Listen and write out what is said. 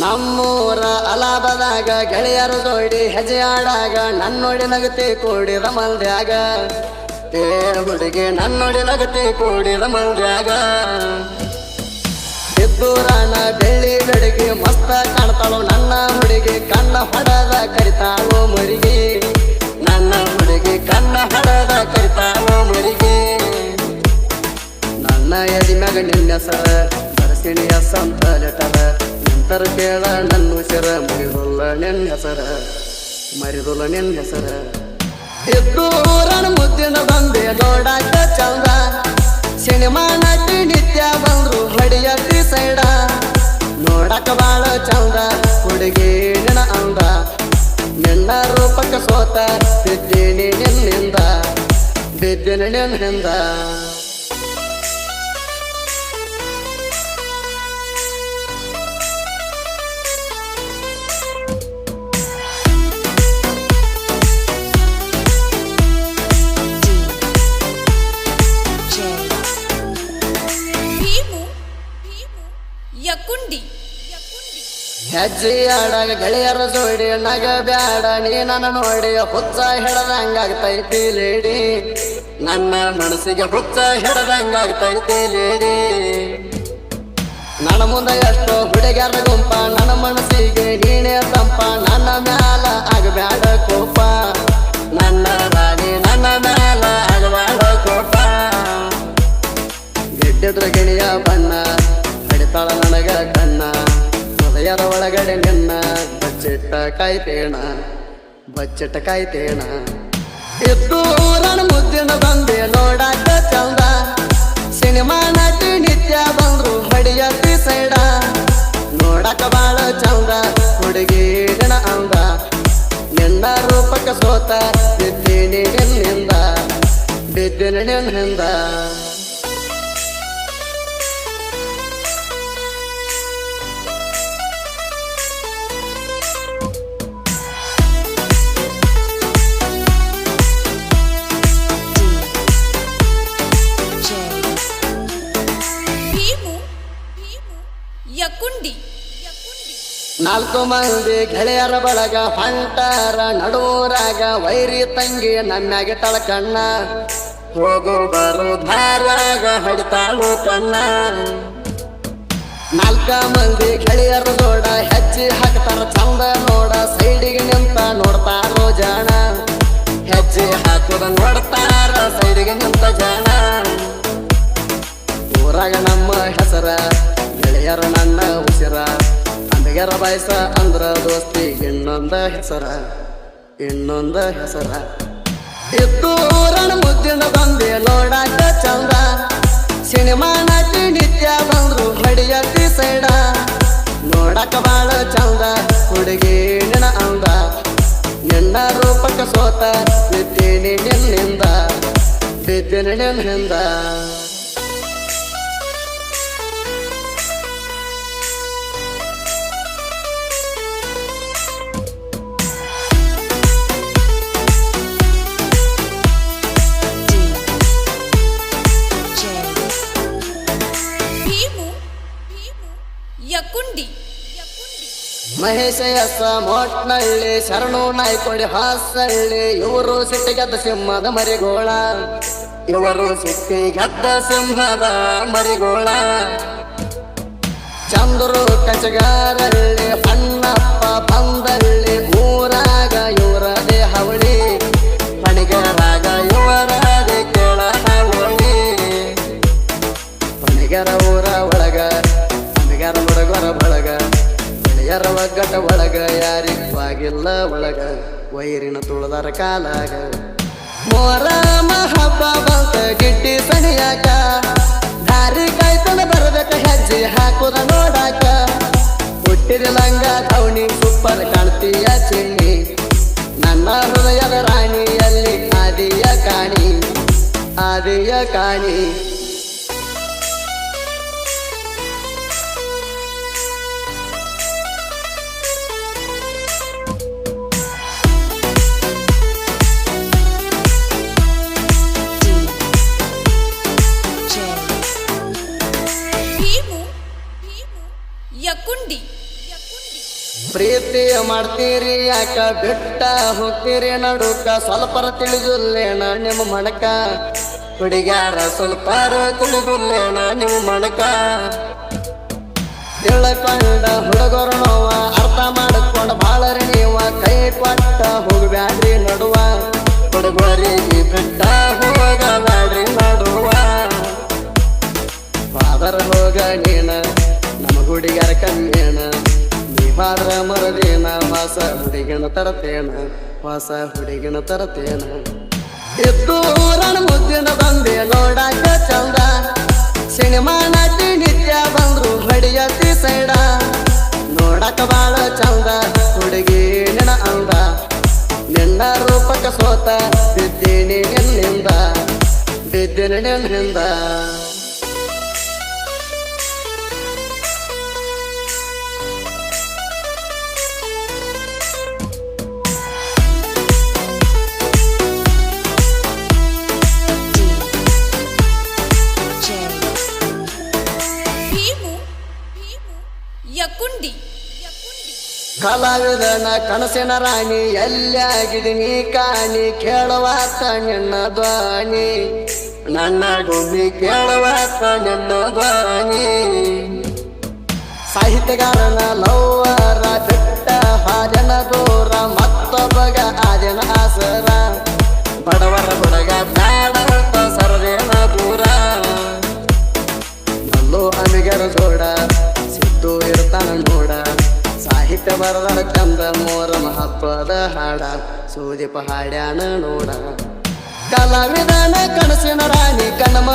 ನಮ್ಮೂರ ಅಲಾಬದಾಗ ಗೆಳೆಯರು ಜೋಡಿ ಹೆಜ್ಜೆ ಆಡಾಗ ನನ್ನೊಡಿ ನಗತಿ ಕೂಡಿದ ಮಂದ್ಯಾಗ ಹುಡುಗಿ ನನ್ನೊಡಿ ನಗತಿ ಕೂಡಿದ ಮಂದ್ಯಾಗ ಇದ್ದೂರಾಣ ಬೆಳ್ಳಿ ಬೆಳಗಿ ಮಸ್ತ ಕಾಣ್ತಾಳು ನನ್ನ ಹುಡುಗಿ ಕಣ್ಣ ಹೊಡದ ಕರಿತಾಳು ಮರಿಗೆ ನನ್ನ ಹುಡುಗಿ ಕಣ್ಣ ಹೊಡದ ಕರಿತಾಳು ಮರಿಗೆ ನನ್ನ ಎದಿ ಮ್ಯಾಗ ನಿನ್ನ ಹೆಸರ ಬರಸಿಣಿಯ ಸಂತ ಲೆಟರ ನಿಂತರ ಕೇಳ ನನ್ನ ಉಸಿರ ಮರಿದುಲ್ಲ ನಿನ್ನ ಹೆಸರ ಮರಿದುಲ್ಲ ನಿನ್ನ ಹೆಸರ ಇದ್ದೂರನ ಮುದ್ದಿನ ಬಂದೆ ನೋಡಾಕ ಚಂದ ಸಿನಿಮಾ ನಟಿ ನಿತ್ಯ ಬಂದ್ರು ಹೊಡಿಯತ್ತಿ ಸೈಡ ನೋಡಾಕ ಬಾಳ ಚಂದ ಹುಡುಗಿ ನಿನ್ನ ಅಂದ ನಿನ್ನ ರೂಪಕ್ಕ ಸೋತ ಬಿದ್ದೀನಿ ನಿನ್ನಿಂದ ಬಿದ್ದೀನಿ ನಿನ್ನಿಂದ ಹೆಜ್ಜೆ ಆಡಾಗ ಗೆಳೆಯರ ಜೋಡಿ ನಗ ಬ್ಯಾಡ ನೀ ನನ್ನ ನೋಡಿ ಹುಚ್ಚ ಹಿಡದಂಗಾಗ್ತೈತಿ ಲೇಡಿ ನನ್ನ ಮನಸ್ಸಿಗೆ ಹುಚ್ಚ ಹಿಡದಂಗಾಗ್ತೈತಿ ಲೇಡಿ ನನ್ನ ಮುಂದೆ ಎಷ್ಟೋ ಹುಡುಗ್ಯಾರ ಗುಂಪ ನನ್ನ ಮನಸ್ಸಿಗೆ ನೀನೇ ತಂಪ ನನ್ನ ಮ್ಯಾಲ ಆಗಬ್ಯಾಡ ಕೋಪ ನನ್ನ ರಾಣಿ ನನ್ನ ಮ್ಯಾಲ ಆಗಬ್ಯಾಡ ಕೋಪ ಗೆಡ್ಡಿದ್ರ ಗಿಣಿಯ ಬಣ್ಣ ಹಡಿತಾಳ ನನಗ ಕಣ್ಣ ಹೃದಯದ ಒಳಗಡೆ ನಿನ್ನ ಬಚ್ಚಿಟ್ಟ ಕಾಯ್ತೇಣ ಇದ್ದೂರನ ಮುದ್ದಿನ ಬಂದೆ ನೋಡಾಕ ಚಂದ ಸಿನಿಮಾ ನಟಿ ನಿತ್ಯ ಬಂದ್ರು ಹೊಡಿಯತ್ತಿ ಸೈಡ ನೋಡಾಕ ಬಾಳ ಚಂದ ಹುಡುಗಿ ನಿನ್ನ ಅಂದ ನಿನ್ನ ರೂಪಕ್ಕ ಸೋತ ಬಿದ್ದೀನಿ ನಿನ್ನಿಂದ ಬಿದ್ದೀನಿ ನಿನ್ನಿಂದ ನಾಲ್ಕು ಮಂದಿ ಗೆಳೆಯರ ಬಳಗ ಹೊಂಟಾರ ನಡೂರಾಗ ವೈರಿ ತಂಗಿ ನಮ್ಯಾಗೆ ತಳಕಣ್ಣ ಹೋಗು ಬರು ಧಾರಾಗ ಹೊಡಿತಾಳು ಕಣ್ಣ ನಾಲ್ಕ ಮಂದಿ ಗೆಳೆಯರ ಜೋಡ ಹೆಜ್ಜೆ ಹಾಕ್ತಾರ ಚಂದ ನೋಡ ಸೈಡಿಗೆ ನಿಂತ ನೋಡ್ತಾರೋ ಜಾಣ ಹೆಜ್ಜೆ ಹಾಕುದ ನೋಡ್ತಾರ ಸೈಡಿಗೆ ನಿಂತ ಜಾಣ ಊರಾಗ ನಮ್ಮ ಹೆಸರ ಗೆಳೆಯರ ನನ್ನ ಉಸಿರ ಅಂದಗೆರ ಬಯಸ ಅಂದ್ರ ದೋಸ್ತಿ ಇನ್ನೊಂದ ಹೆಸರ ಇದ್ದೂರನ ಮುದ್ದಿನ ಬಂದೆ ನೋಡಾಕ ಚಂದ ಸಿನಿಮಾ ನಟಿ ನಿತ್ಯ ಬಂದ್ರು ಹೊಡಿಯತ್ತಿ ಸೈಡ ನೋಡಾಕ ಬಾಳ ಚಂದ ಹುಡುಗಿ ನಿನ್ನ ಅಂದ ನಿನ್ನ ರೂಪಕ್ಕ ಸೋತ ಬಿದ್ದೀನಿ ನಿನ್ನಿಂದ ಬಿದ್ದೀನಿ ನಿನ್ನಿಂದ ಮಹೇಶ ಎಸ ಮೋಟ್ನಳ್ಳಿ ಶರಣು ನಾಯ್ಕೊಡಿ ಹಾಸಳ್ಳಿ ಇವರು ಸಿಟ್ಟಿಗೆದ್ದ ಸಿಂಹದ ಮರಿಗೋಳ ಚಂದ್ರು ಕಚಗಾರಳ್ಳಿ ಅಣ್ಣಪ್ಪ ಬಂದಳ್ಳಿ ಊರಾಗ ಇವರದೇ ಹವಳಿ ಪಣಿಗರಾಗ ಇವರದೇ ಕೇಳ ಹವಳಿ ಪಣಿಗರ ಊರ ಒಳಗ ಪಣಿಗರ ಹುಡುಗರ ಬಳಗ ಗೆಳೆಯರ ಒಗ್ಗಟ ಒಳಗ ಯಾರಿವಾಗಿಲ್ಲ ಒಳಗ ವೈರಿನ ತುಳದಾರ ಕಾಲಾಗ ಮೊಹರಮ ಹಬ್ಬ ಬಂತ ಗಿಡ್ಡಿ ಸಣಿಯಾಕ ದಾರಿ ಕಾಯ್ತನ ಬರಬೇಕ ಹೆಜ್ಜೆ ಹಾಕುದ ನೋಡಾಕ ಹುಟ್ಟಿದ ಲಂಗ ಧವಣಿ ಸೂಪರ್ ಕಾಣ್ತೀಯ ಚಿಣ್ಣಿ ನನ್ನ ಹೃದಯದ ರಾಣಿಯಲ್ಲಿ ಆದಿಯ ಕಾಣಿ ಯಕುಂಡಿ ಪ್ರೀತಿ ಮಾಡ್ತೀರಿ ಯಾಕ ಬಿಟ್ಟ ಹೋಗ್ತೀರಿ ನಡುಕ ಸ್ವಲ್ಪರ ತಿಳಿದುಲ್ಲೇನ ನಿಮ್ಮ ಮಣಕ ಹುಡುಗ್ಯಾರ ಸ್ವಲ್ಪರ ತಿಳಿದುಲ್ಲೇನ ನಿಮ್ಮ ಮಣಕ ತಿಳ್ಕೊಂಡ ಹುಡುಗರು ನೋವ ಅರ್ಥ ಮಾಡಿಕೊಂಡ ಬಾಳರಿ ನೀವ ಕೈ ಕೊಟ್ಟ ಹೋಗ್ಬ್ಯಾಡ್ರಿ ನಡುವ ಹುಡುಗರಿಗೆ ಬಿಟ್ಟ ಹೋಗಬ್ಯಾಡ್ರಿ ನಡುವ ಫಾದರ್ ಹೋಗ ನೀನ ನಮ್ಮ ಹುಡುಗ್ಯಾರ ಕಮ್ಮೇನ ನೀವಾದ್ರ ಮರದೇನ ಹೊಸ ಹುಡುಗಿನ ತರತೇನ ಹೊಸ ಹುಡುಗಿನ ತರತೇನ ಎತ್ತೂರನ ಮುದ್ದಿನ ಬಂದೆ ನೋಡಾಕ ಚಂದ ಸಿನಿಮಾ ನಟಿ ನಿತ್ಯ ಬಂದ್ರು ಹೊಡಿಯತಿ ಸೈಡ ನೋಡಕ ಬಾಳ ಚಂದ ಹುಡುಗಿ ನಿನ ಅಂದ ನಿನ್ನ ರೂಪಕ ಸೋತ ಬಿದ್ದೀನಿ ನಿನ್ನಿಂದ ಬಿದ್ದೀನಿ ನಿನ್ನಿಂದ ಕಲಾವಿದನ ಕನಸಿನ ರಾಣಿ ಎಲ್ಲಾಗಿದ್ದೀನಿ ಕಾಣಿ ಕೇಳುವಾತ ನಿನ್ನ ಧ್ವನಿ ನನ್ನ ಗುಮ್ಮಿ ಕೇಳುವಾತ ನಿನ್ನ ಧ್ವನಿ ಸಾಹಿತ್ಯಗಾರನ ಲವ್ವರ ಬಿಟ್ಟ ಹಾಜನ ದೂರ ಮತ್ತೊಬ್ಬಗ ಆದಿನ ಆಸರ ಬಡವರ ಹುಡುಗ ಬೇಡ ಸರದೇನ ದೂರ ನಲ್ಲೋ ಅಮಿಗರ ಜೋಡ ಸಿದ್ದು ಇರ್ತಾನ ನೋಡ ಸಾಹಿತ್ಯ ಬರದರ ಚಂದ ಮೋರ ಮಹತ್ವದ ಹಾಡ ಸೂದಿಪ ಹಾಡ್ಯಾನ ನೋಡ ಕಲಾವಿದನ ಕನಸಿನ ರಾಣಿ ಕಣ್ಮ